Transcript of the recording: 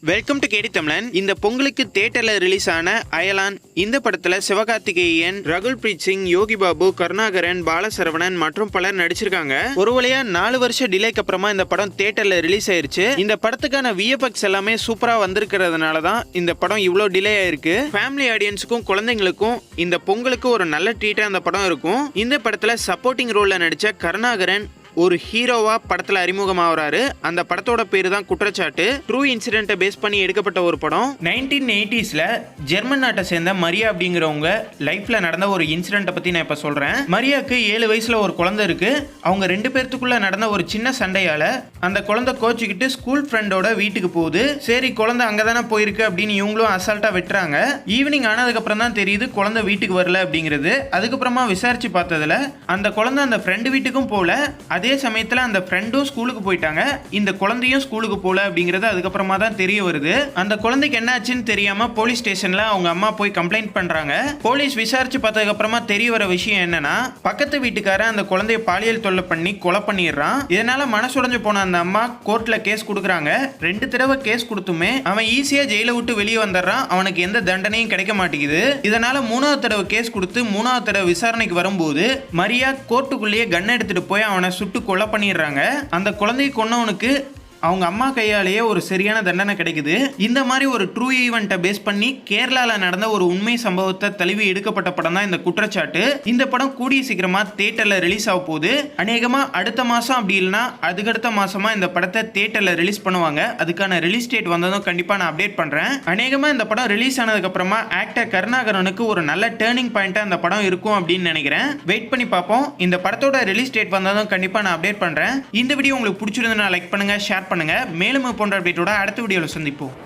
Welcome to கேடி தமிழன். இந்த பொங்கலுக்கு தியேட்டர்ல ரிலீஸ் ஆன அயலான் இந்த படத்துல சிவகார்த்திகேயன், ரகுல் பிரீத் சிங், யோகி பாபு, கருணாகரன், பாலசரவணன் மற்றும் பலர் நடிச்சிருக்காங்க. ஒரு வழியா 4 வருஷம் டிலேக்கு அப்புறமா இந்த படம் தியேட்டர்ல ரிலீஸ் ஆயிருச்சு. இந்த படத்துக்கான விஎஃப்எக்ஸ் எல்லாமே சூப்பரா வந்திருக்கிறதுனால தான் இந்த படம் இவ்வளோ டிலே ஆயிருக்கு. ஃபேமிலி ஆடியன்ஸுக்கும் குழந்தைங்களுக்கும் இந்த பொங்கலுக்கு ஒரு நல்ல ட்ரீட்டா இந்த படம் இருக்கும். இந்த படத்துல சப்போர்ட்டிங் ரோல்ல நடிச்ச கருணாகரன் ஒரு ஹீரோவா படத்துல அறிமுகமாகறாரு. அந்த படத்தோட பேரு தான் குற்றச்சாட்டு. ட்ரூ இன்சிடென்ட்டை பேஸ் பண்ணி எடுக்கப்பட்ட ஒரு படம். 1980ஸ்ல ஜெர்மன் நாட்டை சேர்ந்த மரியா அப்படிங்கிறவங்க லைஃப்ல நடந்த ஒரு இன்சிடென்ட்டை பத்தி நான் இப்ப சொல்றேன். மரியாக்கு 7 வயசுல ஒரு குழந்தை இருக்கு. அவங்க 2 பேர்த்துக்குள்ள நடந்த ஒரு சின்ன சண்டையால அந்த குழந்தை கோச்சிக்கிட்டு ஸ்கூல் ஃப்ரெண்டோட வீட்டுக்கு போகுது. சரி, குழந்தை அங்கதானே போயிருக்கு அப்படின்னு இவங்களும் அசால்ட்டா வெட்டுறாங்க. ஈவினிங் ஆனதுக்கு அப்புறம் தான் தெரியுது குழந்தை வீட்டுக்கு வரல அப்படிங்கிறது. அதுக்கப்புறமா விசாரிச்சு பார்த்ததுல அந்த குழந்தை அந்த ஃப்ரெண்டு வீட்டுக்கும் போல, அதே சமயத்துல அந்த ஃப்ரெண்டும் ஸ்கூலுக்கு போயிட்டாங்க, இந்த குழந்தையும் ஸ்கூலுக்கு போல அப்படிங்கிறது அதுக்கப்புறமா தான் தெரிய வருது. அந்த குழந்தைக்கு என்ன ஆச்சுன்னு தெரியாம போலீஸ் ஸ்டேஷன்ல அவங்க அம்மா போய் கம்ப்ளைண்ட் பண்றாங்க. போலீஸ் விசாரிச்சு பார்த்ததுக்கு அப்புறமா தெரிய வர விஷயம் என்னன்னா, பக்கத்து வீட்டுக்காரன் அந்த குழந்தைய பாலியல் தொல்லை பண்ணி கொலை பண்ணிடுறான். இதனால மனசுடைஞ்சு போன அந்த அம்மா கோர்ட்ல கேஸ் கொடுக்குறாங்க. 2 தடவை கேஸ் கொடுத்துமே அவன் ஈஸியா ஜெயில விட்டு வெளியே வந்துடுறான். அவனுக்கு எந்த தண்டனையும் கிடைக்க மாட்டேங்குது. இதனால 3வது தடவை கேஸ் கொடுத்து 3வது தடவை விசாரணைக்கு வரும்போது மரியா கோர்ட்டுக்குள்ளேயே கன் எடுத்துட்டு போய் அவனை சுட்டு கொலை பண்ணிடுறாங்க. அந்த குழந்தையை கொன்னவனுக்கு அவங்க அம்மா கையாலேயே ஒரு சரியான தண்டனை கிடைக்குது. இந்த மாதிரி ஒரு ட்ரூ ஈவெண்ட்டை பேஸ் பண்ணி கேரளால நடந்த ஒரு உண்மை சம்பவத்தை தழுவி எடுக்கப்பட்ட படம் தான் இந்த குற்றச்சாட்டு. இந்த படம் கூடிய சீக்கிரமா தியேட்டர்ல ரிலீஸ் ஆக போகுது. அநேகமா அடுத்த மாசம் அப்படி இல்லைன்னா அதுக்கடுத்த மாசமா இந்த படத்தை தியேட்டர்ல ரிலீஸ் பண்ணுவாங்க. அதுக்கான ரிலீஸ் டேட் வந்ததும் கண்டிப்பா நான் அப்டேட் பண்றேன். அநேகமா இந்த படம் ரிலீஸ் ஆனதுக்கு அப்புறமா ஆக்டர் கருணாகரனுக்கு ஒரு நல்ல டேர்னிங் பாயிண்டா இந்த படம் இருக்கும் அப்படின்னு நினைக்கிறேன். வெயிட் பண்ணி பார்ப்போம். இந்த படத்தோட ரிலீஸ் டேட் வந்ததும் கண்டிப்பா நான் அப்டேட் பண்றேன். இந்த வீடியோ உங்களுக்கு பிடிச்சிருந்தா லைக் பண்ணுங்க, ஷேர் பண்ணுங்க. மேலும் போன்ற அப்டேட்டோட அடுத்த வீடியோல சந்திப்போம்.